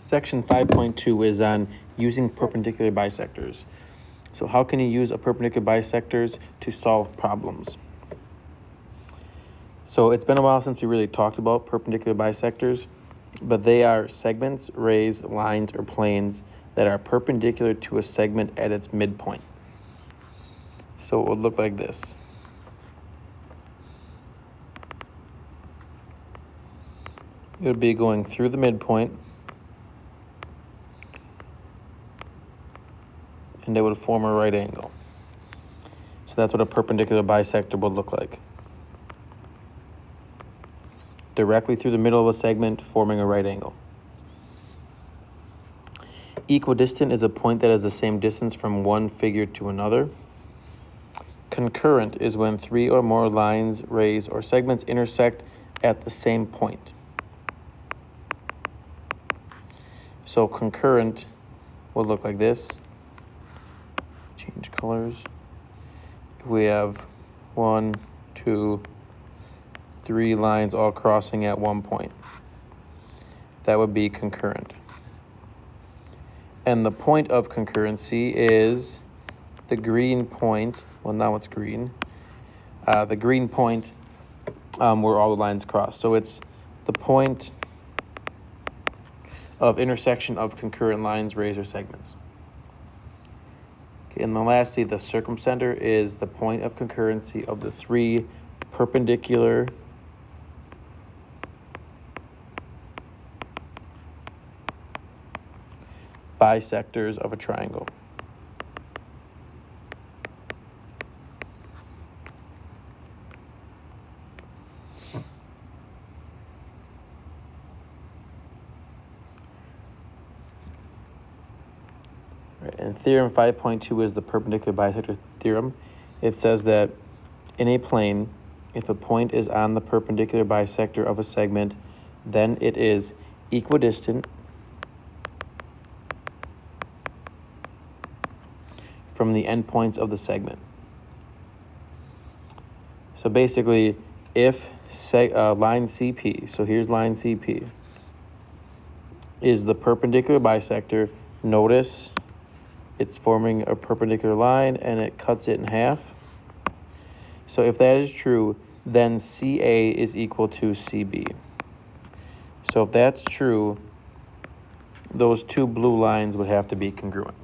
Section 5.2 is on using perpendicular bisectors. So how can you use a perpendicular bisectors to solve problems? So it's been a while since we really talked about perpendicular bisectors, but they are segments, rays, lines, or planes that are perpendicular to a segment at its midpoint. So it would look like this. It would be going through the midpoint, and they would form a right angle. So that's what a perpendicular bisector would look like. Directly through the middle of a segment, forming a right angle. Equidistant is a point that is the same distance from one figure to another. Concurrent is when three or more lines, rays, or segments intersect at the same point. So concurrent would look like this. Change colors. We have 1, 2, 3 lines all crossing at one point. That would be concurrent. And the point of concurrency is the green point. Well, now it's green. The green point where all the lines cross. So it's the point of intersection of concurrent lines, rays, or segments. Okay, and then lastly, the circumcenter is the point of concurrency of the three perpendicular bisectors of a triangle. Right, and theorem 5.2 is the perpendicular bisector theorem. It says that in a plane, if a point is on the perpendicular bisector of a segment, then it is equidistant from the endpoints of the segment. So basically, if line CP, so here's line CP, is the perpendicular bisector, notice it's forming a perpendicular line and it cuts it in half. So if that is true, then CA is equal to CB. So if that's true, those two blue lines would have to be congruent.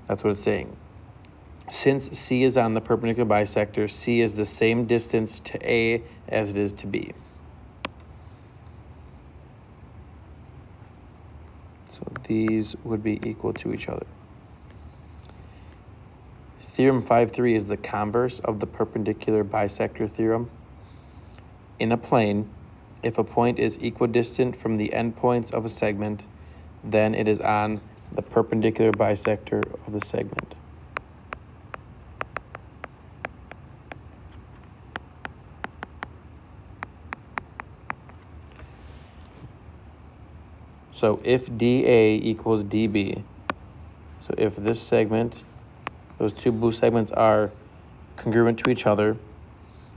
That's what it's saying. Since C is on the perpendicular bisector, C is the same distance to A as it is to B. So these would be equal to each other. Theorem 5.3 is the converse of the perpendicular bisector theorem. In a plane, if a point is equidistant from the endpoints of a segment, then it is on the perpendicular bisector of the segment. So if DA equals DB, so if this segment, those two blue segments are congruent to each other,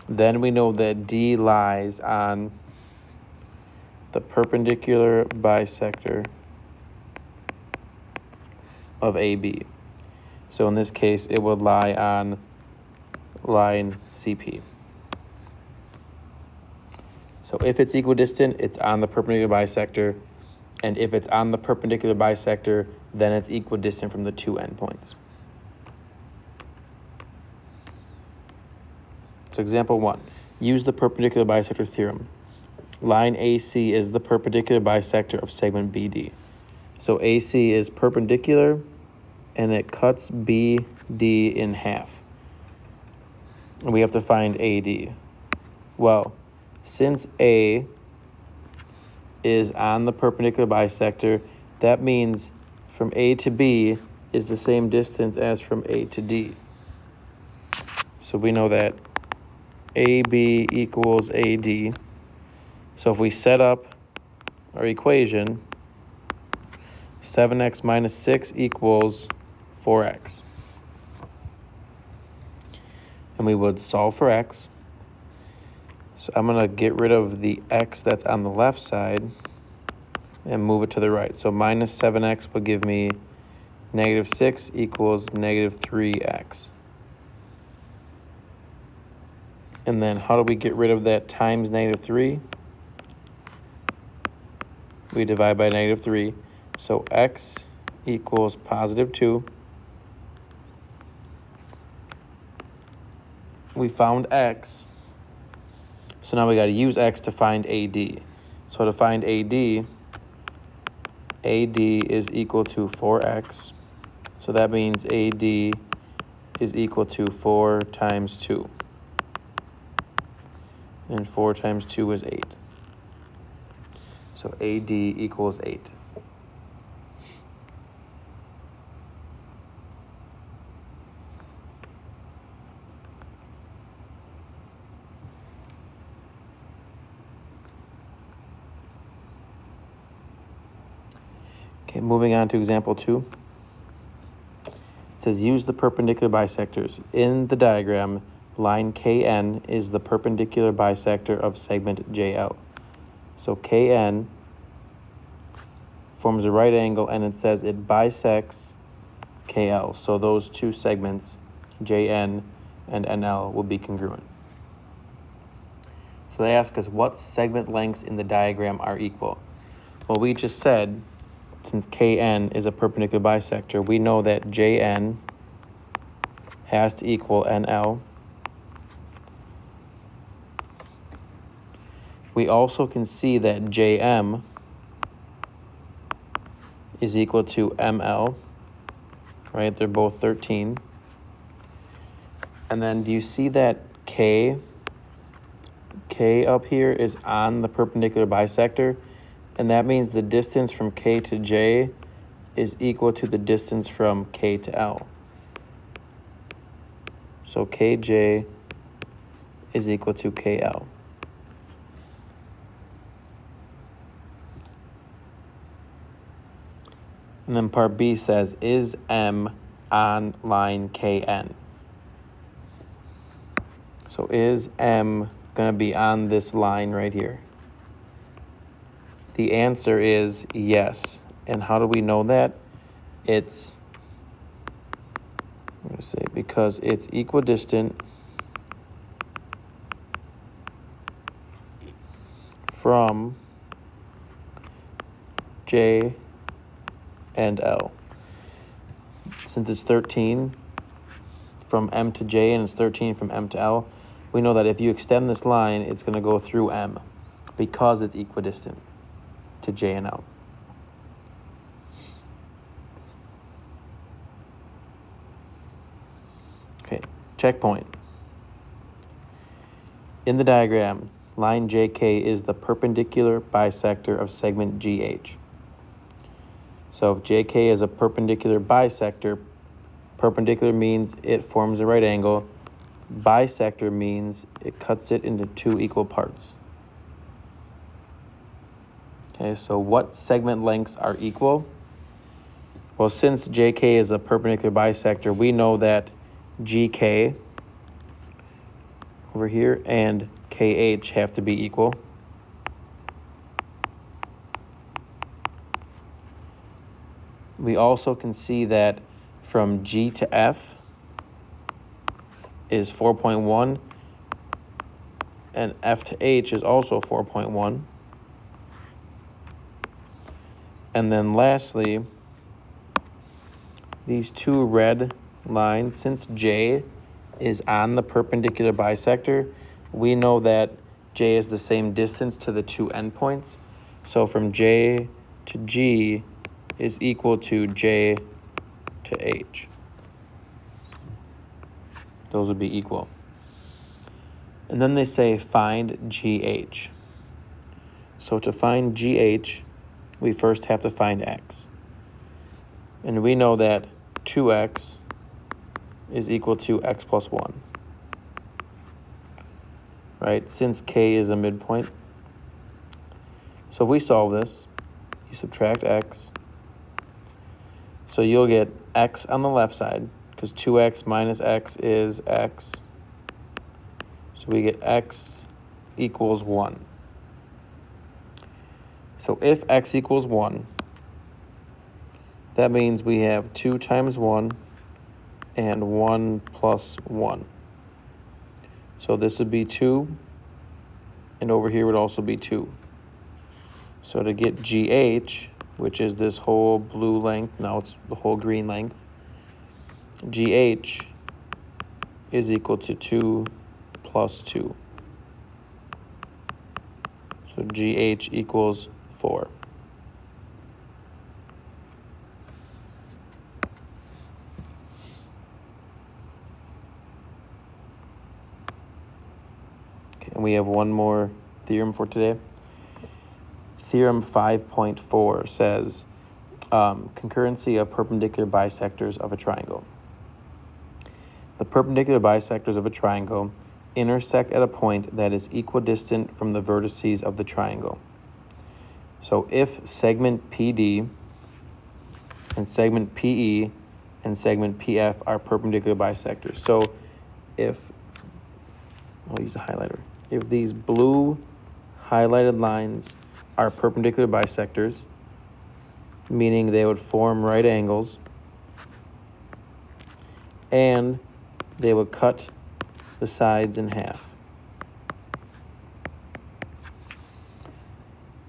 then we know that D lies on the perpendicular bisector of AB. So in this case, it would lie on line CP. So if it's equidistant, it's on the perpendicular bisector. And if it's on the perpendicular bisector, then it's equidistant from the two endpoints. So example 1, use the perpendicular bisector theorem. Line AC is the perpendicular bisector of segment BD. So AC is perpendicular and it cuts BD in half. And we have to find AD. Well, since A is on the perpendicular bisector, that means from A to B is the same distance as from A to D. So we know that AB equals AD. So if we set up our equation, 7x minus 6 equals 4x. And we would solve for x. So I'm going to get rid of the x that's on the left side and move it to the right. So minus 7x would give me negative 6 equals negative 3x. And then how do we get rid of that times negative 3? We divide by negative 3. So x equals positive 2. We found x. So now we got to use x to find AD. So to find AD is equal to 4x. So that means AD is equal to 4 times 2. And 4 times 2 is 8. So AD equals 8. Okay, moving on to example 2. It says use the perpendicular bisectors. In the diagram, line KN is the perpendicular bisector of segment JL. So KN forms a right angle, and it says it bisects KL. So those two segments, JN and NL, will be congruent. So they ask us what segment lengths in the diagram are equal. Well, we just said, since KN is a perpendicular bisector, we know that JN has to equal NL. We also can see that JM is equal to ML, right? They're both 13. And then do you see that K up here is on the perpendicular bisector? And that means the distance from K to J is equal to the distance from K to L. So KJ is equal to KL. And then part B says, is M on line KN? So is M going to be on this line right here? The answer is yes. And how do we know that? It's, I'm going to say, because it's equidistant from J and L. Since it's 13 from M to J and it's 13 from M to L, we know that if you extend this line, it's going to go through M because it's equidistant to J and L. Okay, checkpoint. In the diagram, line JK is the perpendicular bisector of segment GH. So if JK is a perpendicular bisector, perpendicular means it forms a right angle. Bisector means it cuts it into two equal parts. Okay, so what segment lengths are equal? Well, since JK is a perpendicular bisector, we know that GK over here and KH have to be equal. We also can see that from G to F is 4.1, and F to H is also 4.1. And then lastly, these two red lines, since J is on the perpendicular bisector, we know that J is the same distance to the two endpoints. So from J to G is equal to J to H. Those would be equal. And then they say find GH. So to find GH, we first have to find X. And we know that 2X is equal to X plus 1. Right? Since K is a midpoint. So if we solve this, you subtract X. So you'll get X on the left side, because 2X minus X is X. So we get X equals 1. So if x equals 1, that means we have 2 times 1 and 1 plus 1. So this would be 2, and over here would also be 2. So to get GH, which is this whole blue length, now it's the whole green length, GH is equal to 2 plus 2. So GH equals 4. Okay, and we have one more theorem for today. Theorem 5.4 says concurrency of perpendicular bisectors of a triangle. The perpendicular bisectors of a triangle intersect at a point that is equidistant from the vertices of the triangle. So if segment PD and segment PE and segment PF are perpendicular bisectors. So if, I'll use a highlighter, if these blue highlighted lines are perpendicular bisectors, meaning they would form right angles, and they would cut the sides in half.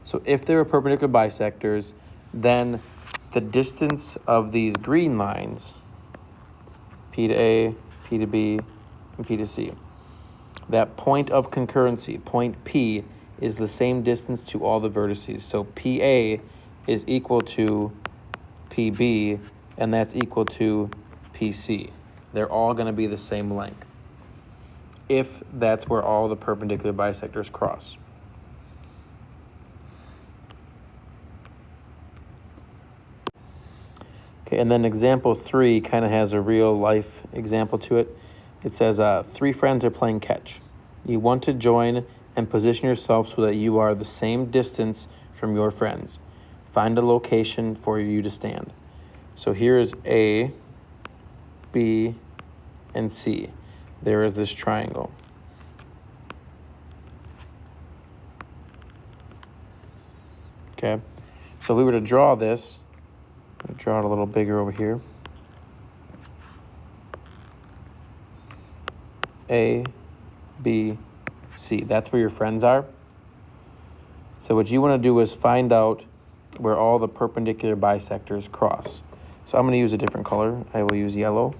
So if they were perpendicular bisectors, then the distance of these green lines, P to A, P to B, and P to C, that point of concurrency, point P, is the same distance to all the vertices. So PA is equal to PB, and that's equal to PC. They're all going to be the same length, if that's where all the perpendicular bisectors cross. Okay, and then example 3 kind of has a real life example to it. It says 3 friends are playing catch. You want to join and position yourself so that you are the same distance from your friends. Find a location for you to stand. So here is A, B, and C. There is this triangle. Okay, so if we were to draw this, I'll draw it a little bigger over here. A, B, C. That's where your friends are. So what you want to do is find out where all the perpendicular bisectors cross. So I'm going to use a different color. I will use yellow.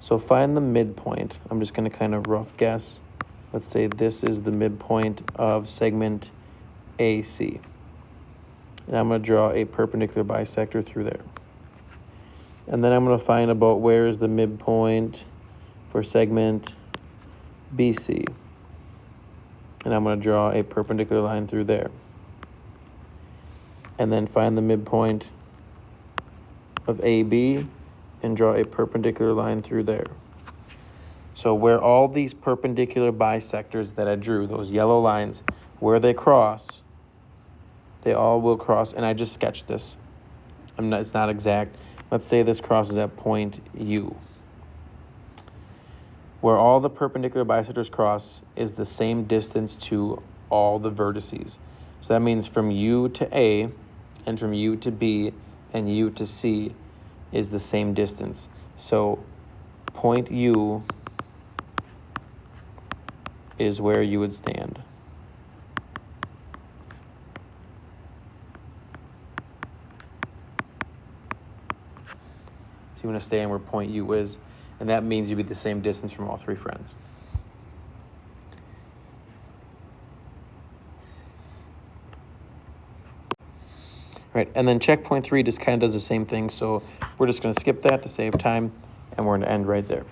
So find the midpoint. I'm just going to kind of rough guess. Let's say this is the midpoint of segment AC. And I'm going to draw a perpendicular bisector through there. And then I'm going to find about where is the midpoint for segment BC. And I'm going to draw a perpendicular line through there. And then find the midpoint of AB and draw a perpendicular line through there. So where all these perpendicular bisectors that I drew, those yellow lines, where they cross, they all will cross, and I just sketched this. It's not exact. Let's say this crosses at point U. Where all the perpendicular bisectors cross is the same distance to all the vertices. So that means from U to A, and from U to B, and U to C is the same distance. So point U is where you would stand. So you want to stand where point U is, and that means you'd be the same distance from all 3 friends. Right, and then checkpoint 3 just kind of does the same thing, so we're just going to skip that to save time, and we're going to end right there.